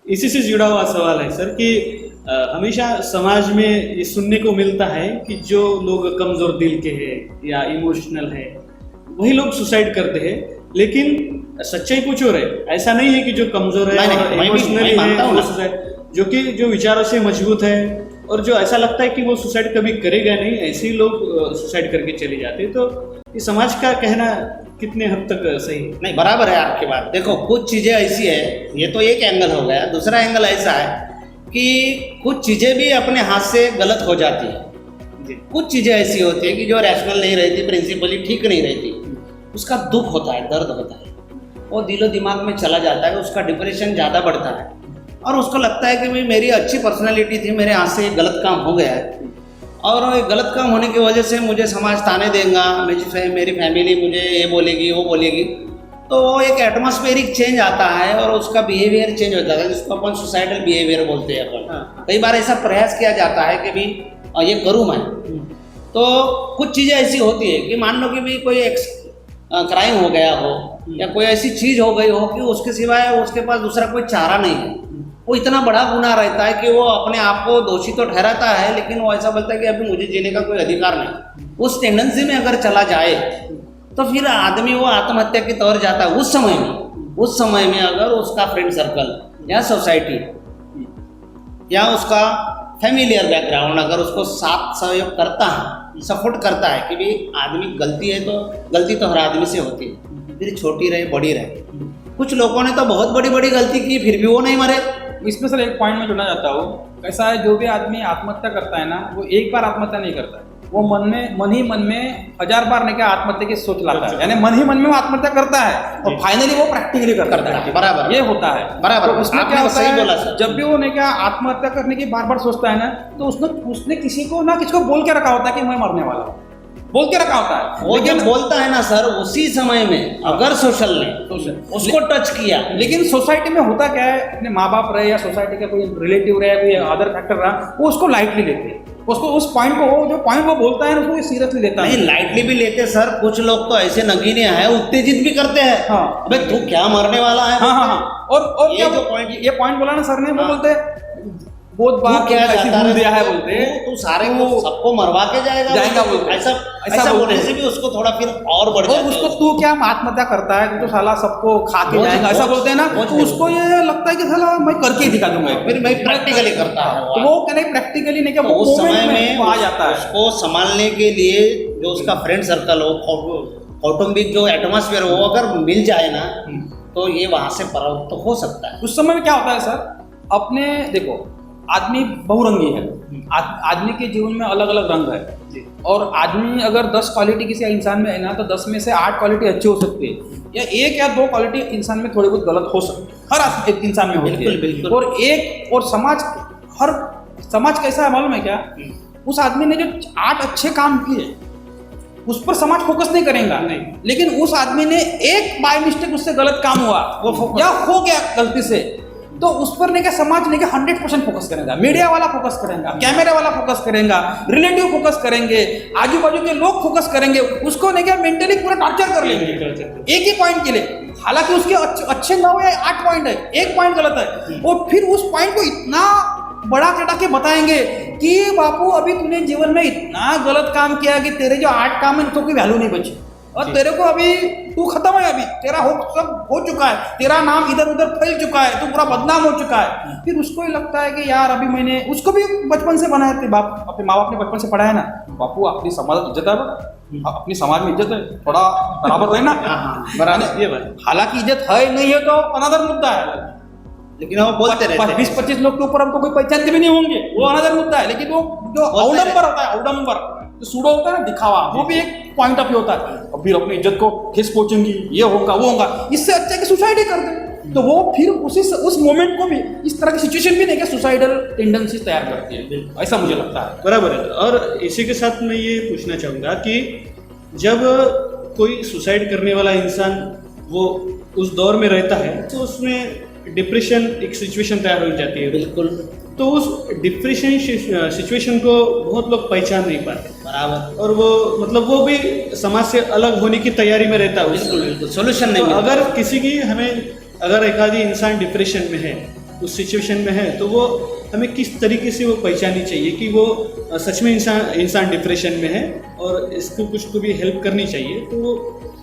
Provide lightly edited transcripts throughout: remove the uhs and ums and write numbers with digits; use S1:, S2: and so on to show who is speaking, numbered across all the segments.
S1: इसी से जुड़ा हुआ सवाल है सर कि हमेशा समाज में ये सुनने को मिलता है कि जो लोग कमजोर दिल के हैं या इमोशनल है वही लोग सुसाइड करते हैं, लेकिन सच्चाई कुछ और है। ऐसा नहीं है कि जो कमजोर है और इमोशनल है वो सुसाइड, जो कि जो विचारों से मजबूत है और जो ऐसा लगता है कि वो सुसाइड कभी करेगा नहीं, ऐसे ही लोग सुसाइड करके चले जाते हैं। तो ये समाज का कहना कितने हद तक सही है?
S2: नहीं, बराबर है आपकी बात। देखो, कुछ चीज़ें ऐसी है, ये तो एक एंगल हो गया। दूसरा एंगल ऐसा है कि कुछ चीज़ें भी अपने हाथ से गलत हो जाती है। कुछ चीज़ें ऐसी होती है कि जो रैशनल नहीं रहती, प्रिंसिपली ठीक नहीं रहती, उसका दुख होता है, दर्द होता है, वो दिलो दिमाग में चला जाता है, उसका डिप्रेशन ज़्यादा बढ़ता है और उसको लगता है कि भाई मेरी अच्छी पर्सनैलिटी थी, मेरे हाथ से गलत काम हो गया है और गलत काम होने की वजह से मुझे समाज ताने देगा, मेरी फैमिली मुझे ये बोलेगी वो बोलेगी। तो वो एक एटमॉस्फेरिक चेंज आता है और उसका बिहेवियर चेंज होता है, जिसको अपन सुसाइडल बिहेवियर बोलते हैं अपन। कई बार ऐसा प्रयास किया जाता है कि भाई ये करूँ मैं। तो कुछ चीज़ें ऐसी होती है कि मान लो कि भाई कोई क्राइम हो गया हो या कोई ऐसी चीज़ हो गई हो कि उसके सिवाय उसके पास दूसरा कोई चारा नहीं है, वो इतना बड़ा गुनाह रहता है कि वो अपने आप को दोषी तो ठहराता है, लेकिन वो ऐसा बोलता है कि अभी मुझे जीने का कोई अधिकार नहीं। उस टेंडेंसी में अगर चला जाए तो फिर आदमी वो आत्महत्या की तौर जाता है। उस समय में अगर उसका फ्रेंड सर्कल या सोसाइटी या उसका फैमिलियर बैकग्राउंड अगर उसको साथ सहयोग करता है, सपोर्ट करता है कि भाई आदमी गलती है तो गलती तो हर आदमी से होती है, फिर छोटी रहे बड़ी रहे। कुछ लोगों ने तो बहुत बड़ी बड़ी गलती की फिर भी वो नहीं मरे।
S3: इसमें सर एक पॉइंट में जुड़ना चाहता हूँ। कैसा है, जो भी आदमी आत्महत्या करता है ना, वो एक बार आत्महत्या नहीं करता है, वो मन ही मन में 1000 बार ने क्या आत्महत्या की सोच लाता है, यानी मन ही मन में वो आत्महत्या करता है और फाइनली वो प्रैक्टिकली करता है।
S2: बराबर,
S3: ये होता है
S2: बराबर।
S3: तो उसमें क्या होता
S2: सही
S3: है,
S2: बोला सर।
S3: जब भी वो ने क्या आत्महत्या करने की बार बार सोचता है ना, तो उसने किसी को ना किसी को बोल के रखा होता है कि मैं मरने वाला हूँ, बोल के रखा होता है।
S2: वो जब बोलता है ना सर, उसी समय में अगर सोशल ने उसको टच किया।
S3: लेकिन सोसाइटी में होता क्या है, अपने माँ बाप रहे या सोसाइटी का कोई रिलेटिव रहे, कोई अदर फैक्टर रहा, वो उसको लाइटली लेते हैं, उसको उस पॉइंट को, जो पॉइंट वो बोलता है उसको सीरियसली लेता है।
S2: नहीं, लाइटली भी लेते सर। कुछ लोग तो ऐसे नगीने हैं, उत्तेजित भी करते हैं।
S3: हाँ,
S2: अबे तू क्या मरने वाला है।
S3: हाँ। और
S2: ये जो पॉइंट,
S3: ये पॉइंट बोला ना सर ने, वो बोलते हैं बहुत बात
S2: क्या
S3: ऐसी भूल दिया है, बोलते
S2: तू सारे को सबको मरवा के जाएगा बोलते। ऐसा बोलने से भी उसको थोड़ा फिर और बढ़ जाता है।
S3: उसको तू क्या आत्महत्या करता है, तू तो साला सबको खा के जाएगा, ऐसा बोलते हैं ना। तो उसको ये लगता है कि साला मैं करके ही दिखा दूंगा, फिर मैं
S2: प्रैक्टिकली करता हूँ।
S3: तो वो कहने प्रैक्टिकली नहीं, क्या
S2: उस समय में
S3: आ जाता है।
S2: उसको संभालने के लिए जो उसका फ्रेंड सर्कल हो, कौटुंबिक जो एटमॉस्फेयर हो, अगर मिल जाए ना, तो ये वहां से परावृत्त हो सकता है।
S3: उस समय में क्या होता है सर, अपने देखो आदमी बहुरंगी है, आदमी के जीवन में अलग अलग रंग है और आदमी अगर 10 क्वालिटी किसी इंसान में है ना, तो 10 में से 8 क्वालिटी अच्छी हो सकती है या 1 या 2 क्वालिटी इंसान में थोड़ी बहुत गलत हो सकती है, हर एक इंसान में होती है। और समाज कैसा है मालूम है क्या, उस आदमी ने जो 8 अच्छे काम किए उस पर समाज फोकस नहीं करेगा, लेकिन उस आदमी ने एक बाय मिस्टेक उससे गलत काम हुआ या हो गया गलती से, तो उस पर नहीं क्या समाज नहीं क्या 100% फोकस करेगा, मीडिया वाला फोकस करेगा, कैमरे वाला फोकस करेगा, रिलेटिव फोकस करेंगे, आजू बाजू के लोग फोकस करेंगे, उसको नहीं क्या मेंटली पूरा टॉर्चर कर लेंगे एक ही पॉइंट के लिए। हालांकि उसके अच्छे 9 या 8 पॉइंट है, एक पॉइंट गलत है, और फिर उस पॉइंट को इतना बड़ा चढ़ा के बताएंगे कि बापू अभी तूने जीवन में इतना गलत काम किया कि तेरे जो 8 काम है तो कोई वैल्यू नहीं बची और तेरे को अभी तू खत्म है, अभी तेरा सब हो चुका है, तेरा नाम इधर उधर फैल चुका है, तू पूरा बदनाम हो चुका है। फिर उसको ही लगता है कि यार अभी मैंने उसको भी बचपन से बनाया थे, अपने माँ बाप ने बचपन से पढ़ाया ना, बापू अपनी समाज इज्जत है, अपनी समाज में इज्जत है, थोड़ा बराबर रहना। हालांकि इज्जत है नहीं है तो अनदर मुद्दा है,
S2: लेकिन वो बोलते रहते हैं
S3: 20-25 लोग के ऊपर हमको कोई पहचानते भी नहीं होंगे, वो अनदर मुद्दा है। लेकिन वो जो अवडंबर होता है, अवडंबर जो सूडो होता है ना, दिखावा, वो भी एक पॉइंट ऑफ व्यू होता है। अब फिर अपनी इज्जत को ठेस पहुंचेंगी, ये होगा वो होगा, इससे अच्छा कि सुसाइड ही कर दे। तो वो फिर उस मोमेंट को भी इस तरह की सिचुएशन भी नहीं कि सुसाइडल टेंडेंसी तैयार करती है, ऐसा मुझे लगता है।
S1: बराबर है। और इसी के साथ मैं ये पूछना चाहूँगा कि जब कोई सुसाइड करने वाला इंसान वो उस दौर में रहता है तो उसमें डिप्रेशन एक सिचुएशन तैयार हो जाती है।
S2: बिल्कुल।
S1: तो उस डिप्रेशन सिचुएशन को बहुत लोग पहचान नहीं पाते,
S2: बराबर,
S1: और वो मतलब वो भी समाज से अलग होने की तैयारी में रहता है।
S2: बिल्कुल सोल्यूशन नहीं।
S1: अगर किसी की अगर एक आदि इंसान डिप्रेशन में है उस सिचुएशन में है, तो वो हमें किस तरीके से वो पहचाननी चाहिए कि वो सच में इंसान डिप्रेशन में है और इसको कुछ को भी हेल्प करनी चाहिए, तो वो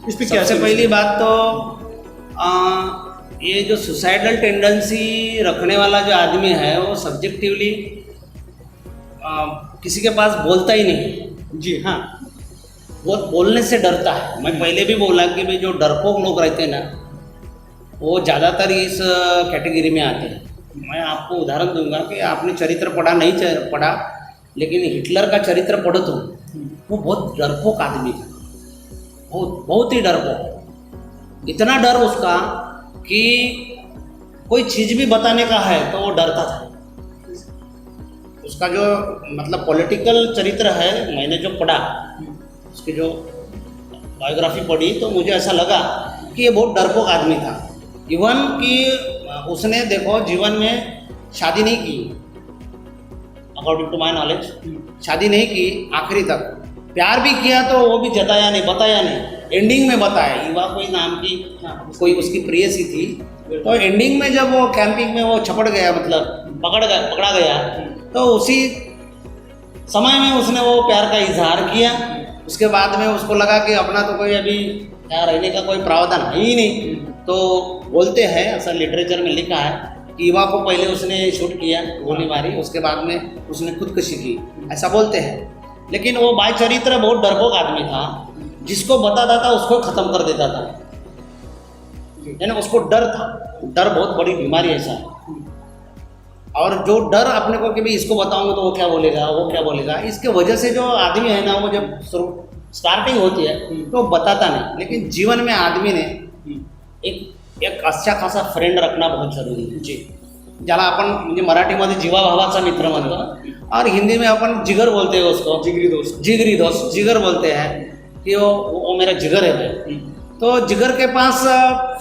S1: इस पे क्या?
S2: सबसे पहली बात तो ये जो सुसाइडल टेंडेंसी रखने वाला जो आदमी है वो सब्जेक्टिवली किसी के पास बोलता ही नहीं।
S1: जी हाँ,
S2: वो बोलने से डरता है। मैं पहले भी बोला कि भाई जो डरपोक लोग रहते हैं ना, वो ज़्यादातर इस कैटेगरी में आते हैं। मैं आपको उदाहरण दूंगा कि आपने चरित्र पढ़ा, लेकिन हिटलर का चरित्र पढ़ो तो वो बहुत डरपोक आदमी था, बहुत ही डरपोक। इतना डर उसका कि कोई चीज़ भी बताने का है तो वो डरता था। उसका जो मतलब पॉलिटिकल चरित्र है, मैंने जो पढ़ा, उसकी जो बायोग्राफी पढ़ी, तो मुझे ऐसा लगा कि ये बहुत डरपोक आदमी था। इवन कि उसने देखो जीवन में शादी नहीं की, अकॉर्डिंग टू माई नॉलेज शादी नहीं की आखिरी तक। प्यार भी किया तो वो भी जताया नहीं, बताया नहीं। एंडिंग में बताया, युवा कोई नाम की कोई उसकी प्रेयसी थी, तो एंडिंग में जब वो कैंपिंग में वो छपट गया, मतलब पकड़ा गया, तो उसी समय में उसने वो प्यार का इजहार किया। उसके बाद में उसको लगा कि अपना तो कोई अभी यहाँ रहने का कोई प्रावधान है ही नहीं, तो बोलते हैं, असल लिटरेचर में लिखा है कि युवा को पहले उसने शूट किया, गोली मारी, उसके बाद में उसने खुदकुशी की, ऐसा बोलते हैं। लेकिन वो बाय चरित्र बहुत डरपोक आदमी था, जिसको बताता था उसको खत्म कर देता था, यानी उसको डर था। डर बहुत बड़ी बीमारी ऐसा है, और जो डर अपने को कि भाई इसको बताऊंगा तो वो क्या बोलेगा, इसके वजह से जो आदमी है ना, वो जब स्टार्टिंग होती है तो बताता नहीं। लेकिन जीवन में आदमी ने एक अच्छा खासा फ्रेंड रखना बहुत जरुरी है। जी, ज्याला आपण म्हणजे मराठीमध्ये जीवाभावाचा मित्र म्हणतो और हिंदी में अपन जिगर बोलते हैं उसको, जिगरी दोस्त जिगर बोलते हैं कि वो मेरा जिगर है भाई। तो जिगर के पास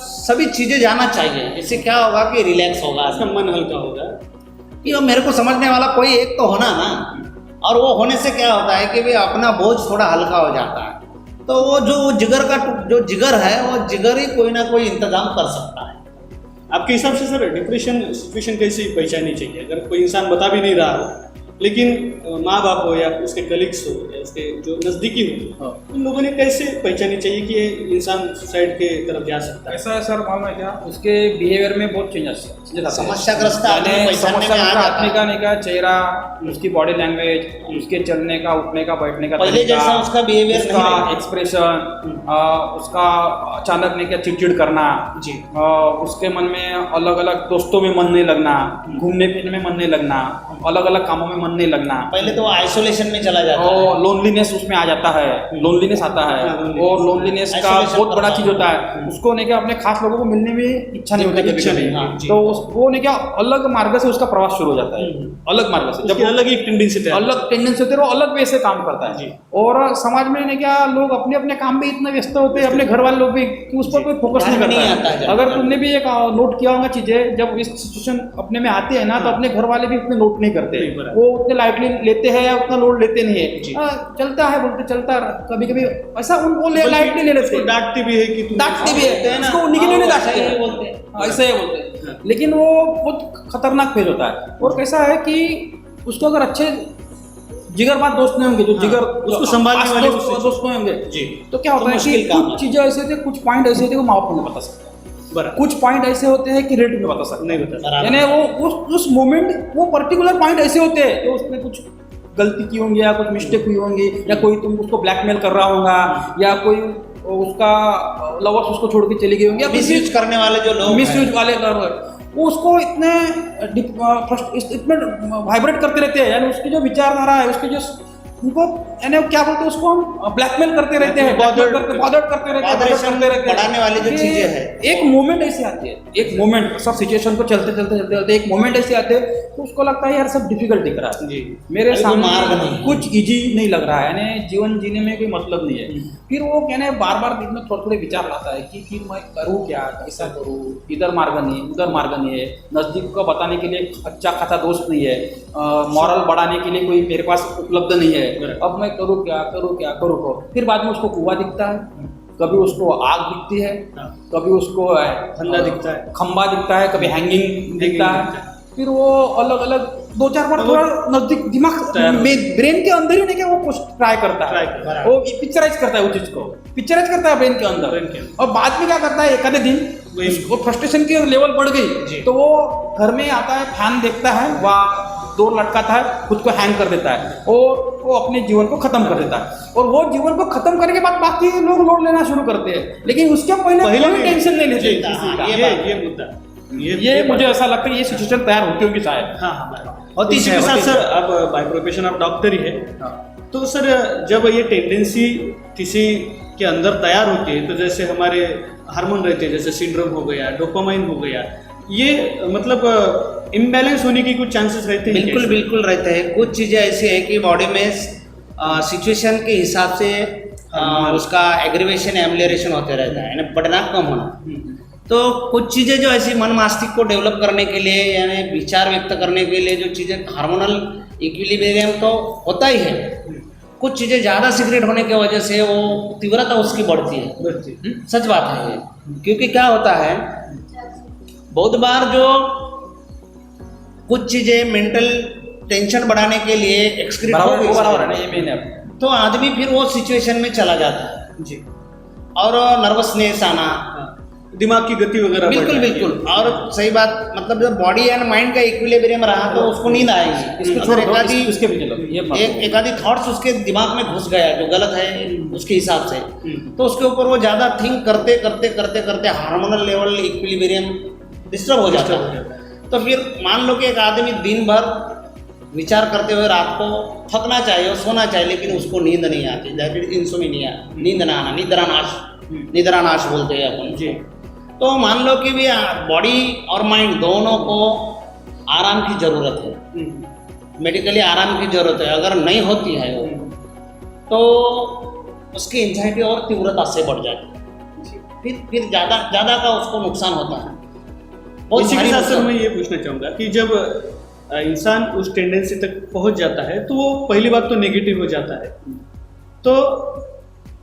S2: सभी चीज़ें जाना चाहिए, इससे क्या होगा कि रिलैक्स होगा,
S1: उसका मन हल्का होगा
S2: कि वो मेरे को समझने वाला कोई एक तो होना ना, और वो होने से क्या होता है कि भाई अपना बोझ थोड़ा हल्का हो जाता है। तो वो जो जिगर है, वो जिगर ही कोई ना कोई इंतजाम कर सकता है।
S1: आपके हिसाब से सर डिप्रेशन सिचुएशन कैसे पहचाननी चाहिए? अगर कोई इंसान बता भी नहीं रहा हो, लेकिन माँ बाप हो या उसके कलीग्स हो या उसके जो नज़दीकी हो, उन लोगों ने कैसे पहचाननी चाहिए कि ये इंसान सुसाइड के तरफ जा सकता है?
S3: ऐसा है सर, मालूम है क्या, उसके बिहेवियर में बहुत चेंजेस
S2: समस्याग्रस्त आदमी
S3: का नहीं का चेहरा, उसकी बॉडी लैंग्वेज, उसके चलने का, उठने का, बैठने का,
S2: पहले जैसा उसका बिहेवियर,
S3: उसका एक्सप्रेशन, उसका अचानक नहीं क्या चिड़चिड़ करना,
S1: जी,
S3: उसके मन में अलग अलग दोस्तों में मन नहीं लगना, घूमने फिरने में मन नहीं लगना, अलग अलग कामों में मन नहीं लगना।
S2: पहले तो वो आइसोलेशन में चला जाता है,
S3: और लोनलीनेस उसमें आ जाता है, लोनलीनेस आता है, और लोनलीनेस का बहुत बड़ा चीज होता है, उसको नहीं क्या अपने खास लोगों को मिलने में इच्छा नहीं होती कभी, तो वो नहीं क्या अलग मार्ग से उसका प्रवास शुरू हो जाता है, अलग मार्ग से, जब
S1: अलग एक टेंडेंसी
S3: होती है, वो अलग वे से काम करता है। और समाज में नहीं क्या लोग अपने अपने काम में इतना व्यस्त होते हैं, अपने घर वाले लोग भी, कि उस पर कोई फोकस नहीं करता है। अगर तुमने भी एक नोट किया होगा चीजें, जब इस सिचुएशन अपने में आती है ना, तो अपने घर वाले भी उतने नोट नहीं करते, वो उतने लाइटली लेते हैं या उतना लोड लेते नहीं है। चलता है बोलते, चलता, कभी कभी ऐसा उनको लाइटली ले लेते,
S1: डांटते भी है कि
S3: डांटते भी है, उसको निकलने नहीं डांटते हैं, ऐसे ही बोलते हैं। लेकिन वो बहुत खतरनाक फेज होता है। और कैसा है कि उसको अगर अच्छे जिगरबाज दोस्त नहीं होंगे, जो जिगर
S1: उसको संभालने वाले
S3: दोस्त नहीं होंगे
S1: जी,
S3: तो क्या होता है कि कुछ चीजें ऐसे होती है, कुछ पॉइंट ऐसे होते हैं वो माँ बाप को नहीं बता सकते, कुछ पॉइंट ऐसे होते हैं कि रेट में बता सकते नहीं, यानी वो उस मोमेंट वो पर्टिकुलर पॉइंट ऐसे होते हैं कि उसमें कुछ गलती की होंगी या कुछ मिस्टेक हुई होंगी, या कोई तुम उसको ब्लैकमेल कर रहा होगा, या कोई उसका लवर्स उसको छोड़ के चली गई होंगी, या
S2: मिसयूज करने वाले जो लोग,
S3: मिसयूज वाले वो उसको इतने वाइब्रेट करते रहते हैं, यानी उसकी जो विचारधारा है, उसकी जो उनको यानी क्या बोलते हैं, उसको हम ब्लैकमेल करते रहते हैं, बॉदर करते रहते हैं,
S2: बढ़ाने वाली जो चीजें हैं।
S3: एक मोमेंट ऐसी आती है, एक मोमेंट, सब सिचुएशन को चलते चलते एक मोमेंट ऐसे आते हैं तो उसको लगता है यार सब डिफिकल्ट दिख रहा है जी, मेरे सामने कुछ इजी नहीं लग रहा है, यानी जीवन जीने में कोई मतलब नहीं है। फिर वो कहने बार बार दिन में थोड़े थोड़े विचार लाता है कि फिर मैं करूँ क्या, कैसा करूँ, इधर मार्ग नहीं, उधर मार्ग नहीं है, नजदीक को बताने के लिए अच्छा खासा दोस्त नहीं है, मॉरल बढ़ाने के लिए कोई मेरे पास उपलब्ध नहीं है, अब मैं करूँ क्या। फिर बाद में उसको कुआं दिखता है, कभी उसको आग दिखती है,
S1: हाँ।
S3: कभी उसको
S1: फंदा दिखता है,
S3: खंबा दिखता है, कभी हैंगिंग दिखता है। फिर वो अलग अलग 2-4 बार
S1: वो
S3: थोड़ा नजदीक दिमाग
S1: तैयार हो
S3: में ब्रेन के अंदर ही नहीं क्या वो ट्राई करता
S1: Try
S3: है,
S1: करता
S2: है।
S3: वो पिक्चराइज करता है, वो चीज को पिक्चराइज करता है ब्रेन के अंदर।
S1: Brain के अंदर।
S3: और बाद में क्या करता है, एक आधे दिन
S1: वही-
S3: वो फ्रस्ट्रेशन की लेवल बढ़
S1: जी।
S3: गई तो वो घर में आता है, फैन देखता है, वहाँ डोर लटकाता है, खुद को हैंग कर देता है और वो अपने जीवन को खत्म कर देता है। और वो जीवन को खत्म करने के बाद बाकी लोग लोड लेना शुरू करते हैं, लेकिन उसके पहले कोई
S1: भी-
S3: टेंशन नहीं लेते
S1: जी,
S3: किसी
S2: हाँ,
S3: का।
S1: ये मुद्दा
S3: ये मुझे ऐसा लगता है ये सिचुएशन तैयार होती होगी शायद।
S1: हाँ हाँ
S2: होती
S1: इसी
S2: है,
S1: के साथ
S2: होती
S1: सर आप बाय प्रोफेशन आप डॉक्टर ही है, तो सर जब ये टेंडेंसी किसी के अंदर तैयार होती है तो जैसे हमारे हार्मोन रहते हैं, जैसे सिंड्रोम हो गया, डोपामाइन हो गया, ये मतलब इम्बैलेंस होने की कुछ चांसेस रहते हैं
S2: बिल्कुल
S1: क्या?
S2: बिल्कुल रहते हैं। कुछ चीज़ें ऐसी है कि बॉडी में सिचुएशन के हिसाब से उसका एग्रीवेशन एम्बलेरेशन होते रहता है, यानी बढ़ना कम होना। तो कुछ चीज़ें जो ऐसी मन मस्तिष्क को डेवलप करने के लिए यानी विचार व्यक्त करने के लिए जो चीज़ें हार्मोनल इक्विलिब्रियम तो होता ही है, कुछ चीज़ें ज़्यादा सीक्रेट होने की वजह से वो तीव्रता उसकी बढ़ती है।
S1: बढ़ती।
S2: सच बात है ये, क्योंकि क्या होता है बहुत बार जो कुछ चीज़ें मेंटल टेंशन बढ़ाने के लिए एक्सक्रीट हो
S3: बराबर
S2: गई
S3: वो बराबर है ना, ये मेन है।
S2: तो आदमी फिर वो सिचुएशन में चला जाता है
S1: जी
S2: और नर्वसनेस आना,
S1: हाँ, दिमाग की गति वगैरह
S2: बिल्कुल
S1: बढ़ जाती है।
S2: बिल्कुल। और सही बात, मतलब जब बॉडी एंड माइंड का इक्विलिब्रियम रहा तो उसको नींद आएगी।
S3: इसको
S2: अगर
S3: छोड़
S2: एक
S3: दो,
S2: आधी
S3: इसके भी चलो ये मत
S2: एक आधी थॉट्स उसके दिमाग में घुस गया जो गलत है उसके हिसाब से,
S1: हम्म।
S2: तो उसके ऊपर वो ज़्यादा थिंक करते करते करते करते हार्मोनल लेवल इक्विलिब्रियम डिस्टर्ब हो जाता है। तो फिर मान लो कि एक आदमी दिन भर विचार करते हुए रात को थकना चाहिए और सोना चाहिए, लेकिन उसको नींद नहीं आती, दैट इज इंसोम्निया, नींद ना आना, निद्रानाश बोलते हैं अपन
S1: जी
S2: तो मान लो कि भी बॉडी और माइंड दोनों को आराम की ज़रूरत है, मेडिकली आराम की ज़रूरत है। अगर नहीं होती है वो तो उसकी एंजाइटी और तीव्रता से बढ़ जाती है, फिर ज़्यादा का उसको नुकसान होता है। बहुत
S1: इसी के
S2: भारी
S1: साथ सर
S2: नुकसान।
S1: मैं ये पूछना चाहूँगा कि जब इंसान उस टेंडेंसी तक पहुंच जाता है तो वो पहली बात तो नेगेटिव हो जाता है, तो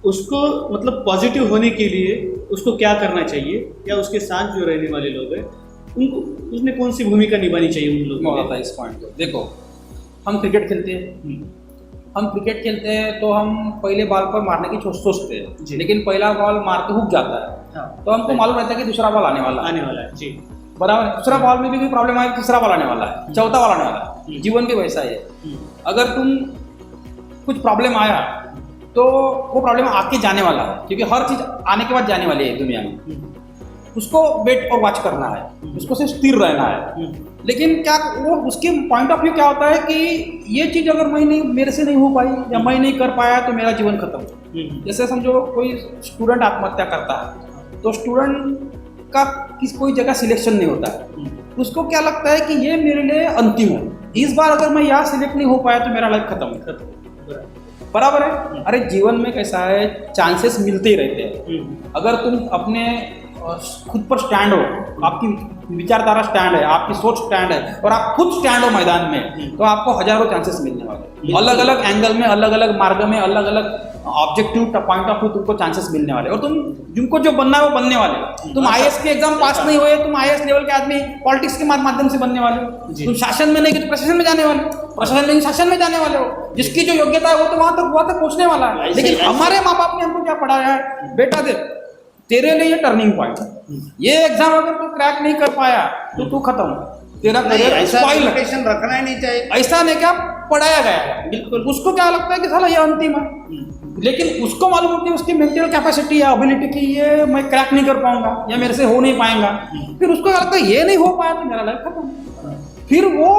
S1: उसको मतलब पॉजिटिव होने के लिए उसको क्या करना चाहिए, या उसके साथ जो रहने वाले लोग हैं उनको उसने कौन सी भूमिका निभानी चाहिए उन लोगों
S3: मौला
S1: को?
S3: था इस पॉइंट को। देखो हम क्रिकेट खेलते हैं, हम क्रिकेट खेलते हैं तो हम पहले बॉल पर मारने की सोचते
S1: जी।
S3: हैं, लेकिन पहला बॉल मार के हुक जाता है
S1: हाँ,
S3: तो हमको मालूम रहता है कि दूसरा बॉल आने वाला है,
S1: आने वाला है जी।
S3: बराबर है। दूसरा बॉल में भी कोई प्रॉब्लम आए, तीसरा बॉल आने वाला है, चौथा बॉल आने वाला है। जीवन भी वैसा ही है, अगर तुम कुछ प्रॉब्लम आया तो वो प्रॉब्लम आके जाने वाला है, क्योंकि हर चीज आने के बाद जाने वाली है दुनिया में। उसको वेट और वॉच करना है, उसको सिर्फ स्थिर रहना है। लेकिन क्या वो उसके पॉइंट ऑफ व्यू क्या होता है कि ये चीज़ अगर मैं नहीं, मेरे से नहीं हो पाई या मैं नहीं कर पाया तो मेरा जीवन खत्म। जैसे समझो कोई स्टूडेंट आत्महत्या करता है तो स्टूडेंट का कोई जगह सिलेक्शन नहीं होता है, उसको क्या लगता है कि ये मेरे लिए अंतिम है, इस बार अगर मैं यहाँ सिलेक्ट नहीं हो पाया तो मेरा लाइफ खत्म है। बराबर है। अरे जीवन में कैसा है, चांसेस मिलते ही रहते हैं। अगर तुम अपने खुद पर स्टैंड हो, आपकी विचारधारा स्टैंड है, आपकी सोच स्टैंड है और आप खुद स्टैंड हो मैदान में, तो आपको हजारों चांसेस मिलने वाले, अलग अलग एंगल में, अलग अलग मार्ग में, अलग अलग ऑब्जेक्टिव पॉइंट ऑफ व्यू तुमको चांसेस मिलने वाले। और तुम जिनको जो बनना है वो बनने वाले। तुम आईएएस के एग्जाम पास नहीं हुए, तुम आईएएस लेवल के आदमी पॉलिटिक्स के माध्यम से बनने वाले हो। तुम शासन में नहीं गए तो प्रशासन में जाने वाले हो, प्रशासन में शासन में जाने वाले हो। जिसकी जो योग्यता है वो तो वहां तक पहुंचने वाला है। लेकिन हमारे माँ बाप ने हमको क्या पढ़ाया है, बेटा देख तेरे लिए ये टर्निंग पॉइंट, ये एग्जाम अगर तू क्रैक नहीं कर पाया तो तू खत्म, तेरा करियर
S2: ऐसा
S3: स्पॉइल है।
S2: एक्सपेक्टेशन रखना ही नहीं चाहिए।
S3: ऐसा नहीं क्या पढ़ाया गया है, बिल्कुल उसको क्या लगता है कि साला ये अंतिम है, लेकिन उसको मालूम होती है उसकी मेंटल कैपेसिटी या एबिलिटी की ये मैं क्रैक नहीं कर पाऊंगा या मेरे से हो नहीं पाएगा। फिर उसको क्या लगता है ये नहीं हो पाया तो मेरा लाइफ खत्म। फिर वो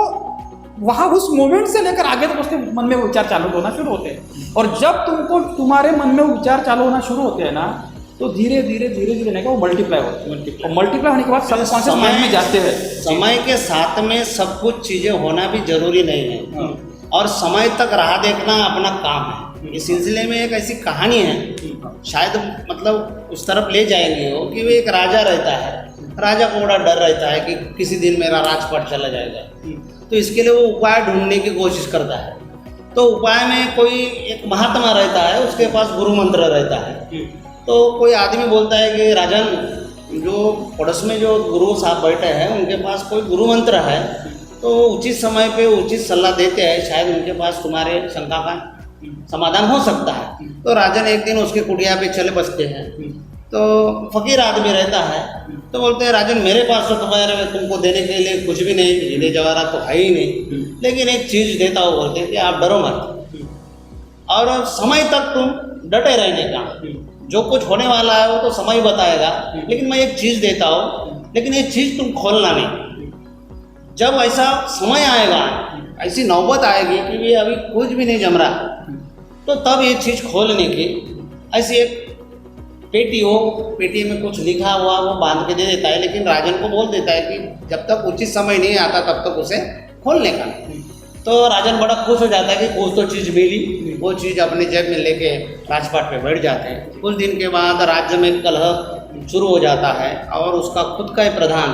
S3: वहां उस मोमेंट से लेकर आगे तक उसके मन में विचार चालू होना शुरू होते हैं। और जब तुमको तुम्हारे मन में विचार चालू होना शुरू होते हैं ना, तो धीरे धीरे धीरे धीरे नहीं वो मल्टीप्लाई होते हैं, और मल्टीप्लाई होने के बाद सबकॉन्शियस माइंड में जाते हैं।
S2: समय के साथ में सब कुछ चीजें होना भी जरूरी नहीं है, और समय तक राह देखना अपना काम है। इस सिलसिले में एक ऐसी कहानी है, शायद मतलब उस तरफ ले जाएंगे वो, कि वो एक राजा रहता है, राजा को बड़ा डर रहता है कि किसी दिन मेरा राजपाट चला जाएगा, तो इसके लिए वो उपाय ढूंढने की कोशिश करता है। तो उपाय में कोई एक महात्मा रहता है, उसके पास गुरु मंत्र रहता है, तो कोई आदमी बोलता है कि राजन जो पड़ोस में जो गुरु साहब बैठे हैं उनके पास कोई गुरु मंत्र है, तो उचित समय पे उचित सलाह देते हैं, शायद उनके पास तुम्हारे शंका का समाधान हो सकता है। तो राजन एक दिन उसके कुटिया पे चले बसते हैं, तो फकीर आदमी रहता है, तो बोलते हैं राजन मेरे पास तो तुम्हारे तुमको देने के लिए कुछ भी नहीं, हीरे जवाहरात तो है ही नहीं, लेकिन एक चीज़ देता हूँ, बोलते हैं कि आप डरो मत और समय तक तुम डटे रहने का, जो कुछ होने वाला है वो तो समय बताएगा, लेकिन मैं एक चीज़ देता हूँ, लेकिन ये चीज़ तुम खोलना नहीं। जब ऐसा समय आएगा, ऐसी नौबत आएगी कि ये अभी कुछ भी नहीं जम रहा, तो तब ये चीज़ खोलने की ऐसी एक पेटी हो, पेटी में कुछ लिखा हुआ वो बांध के दे देता है, लेकिन राजन को बोल देता है कि जब तक उचित समय नहीं आता तब तक उसे खोलने का। तो राजन बड़ा खुश हो जाता है कि कुछ तो चीज़ मिली, वो चीज़ अपने जेब में लेके राजपाट पे बैठ जाते हैं। कुछ दिन के बाद राज्य में कलह शुरू हो जाता है और उसका खुद का ही प्रधान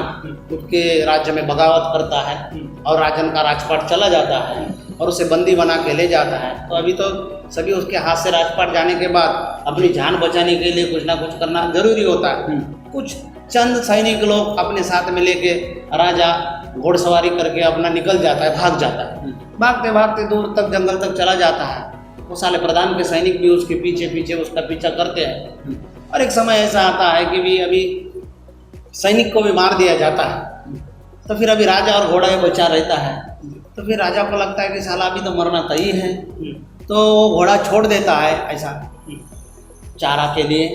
S2: खुद के राज्य में बगावत करता है और राजन का राजपाट चला जाता है और उसे बंदी बना के ले जाता है। तो अभी तो सभी उसके हाथ से राजपाट जाने के बाद अपनी जान बचाने के लिए कुछ ना कुछ करना जरूरी होता है। कुछ चंद सैनिक लोग अपने साथ में लेके राजा घोड़सवारी करके अपना निकल जाता है, भाग जाता है। भागते भागते दूर तक जंगल तक चला जाता है। वो साले प्रधान के सैनिक भी उसके पीछे पीछे उसका पीछा करते हैं और एक समय ऐसा आता है कि भी अभी सैनिक को भी मार दिया जाता है। तो फिर अभी राजा और घोड़ा बचा रहता है। तो फिर राजा को लगता है कि साला अभी तो मरना तय है, तो वो घोड़ा छोड़ देता है ऐसा चारा के लिए,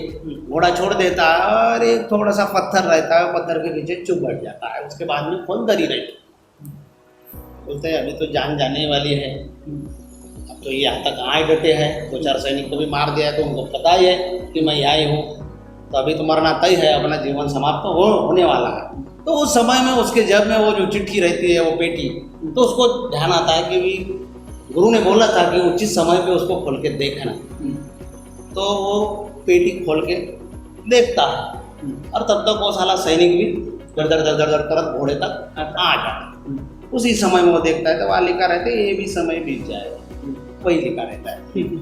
S2: घोड़ा छोड़ देता है और एक थोड़ा सा पत्थर रहता है, पत्थर के पीछे चुप बैठ जाता है। उसके बाद में खोल दरी रहती, बोलते हैं अभी तो जान जाने वाली है, अब तो ये यहाँ तक आए डटे हैं, दो चार सैनिक को भी मार दिया है, तो उनको पता ही है कि मैं आई हूँ, तो अभी तो मरना तय है, अपना जीवन समाप्त तो होने वाला है। तो उस समय में उसके जेब में वो जो चिट्ठी रहती है वो पेटी, तो उसको ध्यान आता है कि भी गुरु ने बोला था कि उचित समय पे उसको खोल के देखना। तो वो पेटी खोल के देखता है और तब तक वो साला सैनिक भी दर दर दर दर दर करत घोड़े तक आ जाता। उसी समय में वो देखता है तो वहाँ लिखा रहता है ये भी समय बीत जाएगा, वही लिखा रहता है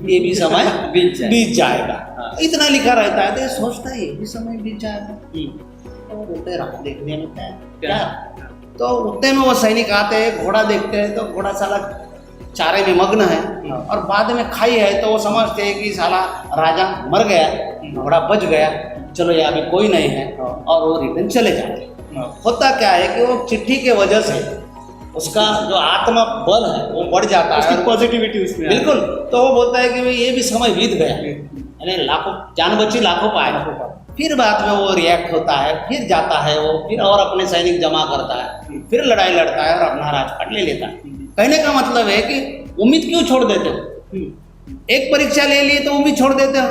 S2: ये भी समय बीत जाएगा, इतना लिखा रहता है। तो ये सोचता है ये भी समय बीत जाएगा, तो बोलते रहा देखने में क्या। तो उतने में वो सैनिक आते हैं, घोड़ा देखते हैं, तो घोड़ा साला चारे में मग्न है और बाद में खाई है, तो वो समझते हैं कि साला राजा मर गया, घोड़ा बच गया, चलो ये अभी कोई नहीं है, और वो रिटर्न चले जाते हैं। होता क्या है कि वो चिट्ठी के वजह से उसका जो आत्मा बल है वो बढ़ जाता है,
S1: पॉजिटिविटी उसमें
S2: बिल्कुल। तो वो बोलता है कि भाई ये भी समय बीत गया, यानी लाखों जान बची लाखों पाए। फिर बाद में वो रिएक्ट होता है, फिर जाता है वो, फिर और अपने सैनिक जमा करता है, फिर लड़ाई लड़ता है और अपना राजपाट ले लेता है। कहने का मतलब है कि उम्मीद क्यों छोड़ देते हो? एक परीक्षा ले लिए तो उम्मीद छोड़ देते हो,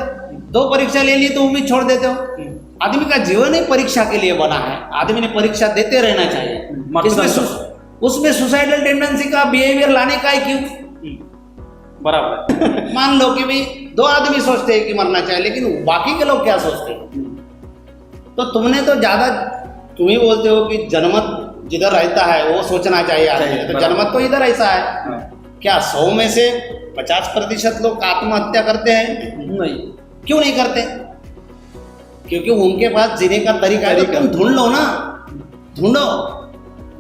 S2: दो परीक्षा ले लिए तो उम्मीद छोड़ देते हो। आदमी का जीवन ही परीक्षा के लिए बना है, आदमी ने परीक्षा देते रहना चाहिए। उसमें सुसाइडल टेंडेंसी का बिहेवियर लाने का ही क्यों?
S3: बराबर
S2: मान लो कि भाई दो आदमी सोचते हैं कि मरना चाहिए, लेकिन बाकी के लोग क्या सोचते हैं? तो तुमने तो ज्यादा, तुम ही बोलते हो कि जनमत जिधर रहता है वो सोचना चाहिए आदमी, तो जनमत तो इधर ऐसा है। क्या 100 में से 50% लोग आत्महत्या करते हैं?
S3: नहीं।
S2: क्यों नहीं करते? क्योंकि उनके पास जीने का तरीका है, तो तुम ढूंढ लो ना, ढूंढो।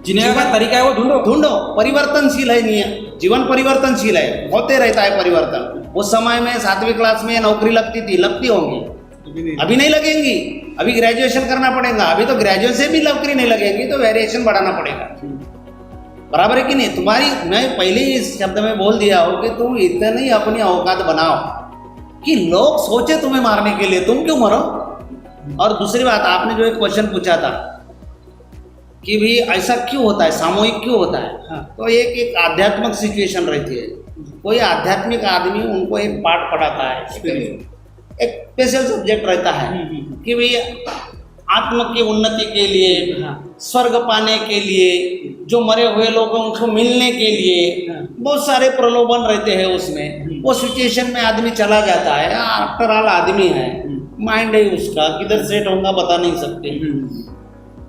S3: जीने का तरीका है वो
S2: ढूंढो। परिवर्तनशील है नियम, जीवन परिवर्तनशील है, होते रहता है परिवर्तन। उस समय में 7वीं क्लास में नौकरी लगती होंगी, अभी नहीं लगेंगी, अभी ग्रेजुएशन करना पड़ेगा, अभी तो ग्रेजुएशन से भी नौकरी नहीं लगेगी, तो वेरिएशन बढ़ाना पड़ेगा। बराबर है कि नहीं? तुम्हारी, मैं पहले ही इस शब्द में बोल दिया हो कि तुम इतनी अपनी औकात बनाओ कि लोग सोचे तुम्हें मारने के लिए, तुम क्यों मरो। और दूसरी बात, आपने जो एक क्वेश्चन पूछा था कि भी ऐसा क्यों होता है, सामूहिक क्यों होता है, तो एक आध्यात्मिक सिचुएशन रहती है। कोई आध्यात्मिक आदमी उनको एक पाठ पढ़ाता है, एक स्पेशल सब्जेक्ट रहता है कि भाई आत्म की उन्नति के लिए, स्वर्ग पाने के लिए, जो मरे हुए लोगों को मिलने के लिए बहुत सारे प्रलोभन रहते हैं उसमें। वो सिचुएशन में आदमी चला जाता है, आफ्टर ऑल आदमी है, माइंड है उसका, किधर सेट होगा बता नहीं सकते।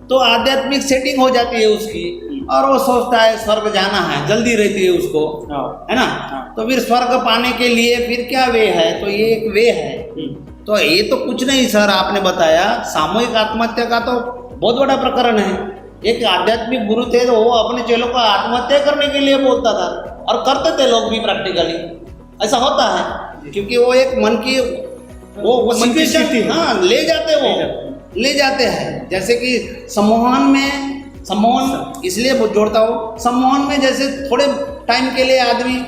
S2: तो आध्यात्मिक सेटिंग हो जाती है उसकी और वो सोचता है स्वर्ग जाना है, जल्दी रहती है उसको, है ना। तो फिर स्वर्ग पाने के लिए फिर क्या वे है, तो ये एक वे है तो ये तो कुछ नहीं सर, आपने बताया सामूहिक आत्महत्या का तो बहुत बड़ा प्रकरण है। एक आध्यात्मिक गुरु थे तो वो अपने चेलों को आत्महत्या करने के लिए बोलता था और करते थे लोग भी प्रैक्टिकली। ऐसा होता है क्योंकि वो एक मन की वो
S1: मन की
S2: situation,
S1: स्थिति है।
S2: हाँ ले जाते हैं। जैसे कि सम्मोहन इसलिए जोड़ता हूँ, सम्मोहन में जैसे थोड़े टाइम के लिए आदमी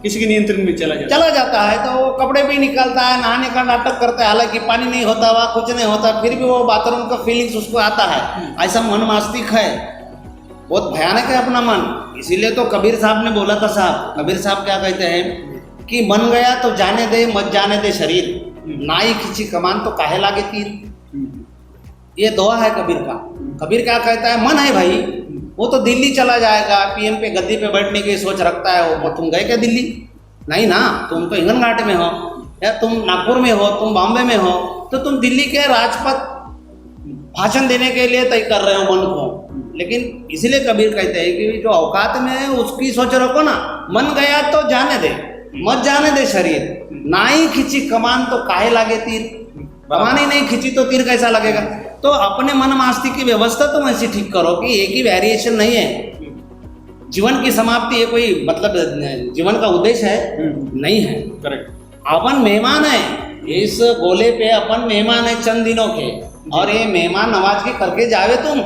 S1: किसी के नियंत्रण में चला
S2: जाता है तो वो कपड़े भी निकालता है, नहाने का नाटक करता है, हालांकि पानी नहीं होता हुआ कुछ नहीं होता, फिर भी वो बाथरूम का फीलिंग्स उसको आता है। ऐसा मन मास्तिक है, बहुत भयानक है अपना मन। इसीलिए तो कबीर साहब ने बोला था, साहब कबीर साहब क्या कहते हैं कि मन गया तो जाने दे, मत जाने दे शरीर, नाई खींची कमान तो काहे लागे तीर। ये दुआ है कबीर का। कबीर क्या कहता है, मन है भाई, वो तो दिल्ली चला जाएगा, पीएम पे गद्दी पे बैठने की सोच रखता है वो। तुम गए क्या दिल्ली? नहीं ना, तुम तो हिंगन घाट में हो, या तुम नागपुर में हो, तुम बॉम्बे में हो, तो तुम दिल्ली के राजपथ भाषण देने के लिए तय कर रहे हो मन को। लेकिन इसीलिए कबीर कहते हैं कि जो औकात में है उसकी सोच रखो ना। मन गया तो जाने दे, मत जाने दे शरीर, नाई खींची कमान तो काहे लागे तीर। कमान ही नहीं खींची तो तीर कैसा लगेगा? तो अपने मन मास्तिक की व्यवस्था तुम ऐसी ठीक करो कि एक ही वेरिएशन नहीं है। जीवन की समाप्ति ये कोई मतलब जीवन का उद्देश्य है नहीं है।
S3: करेक्ट।
S2: अपन मेहमान है इस गोले पे, अपन मेहमान है चंद दिनों के, और ये मेहमान नवाज के करके जावे तुम।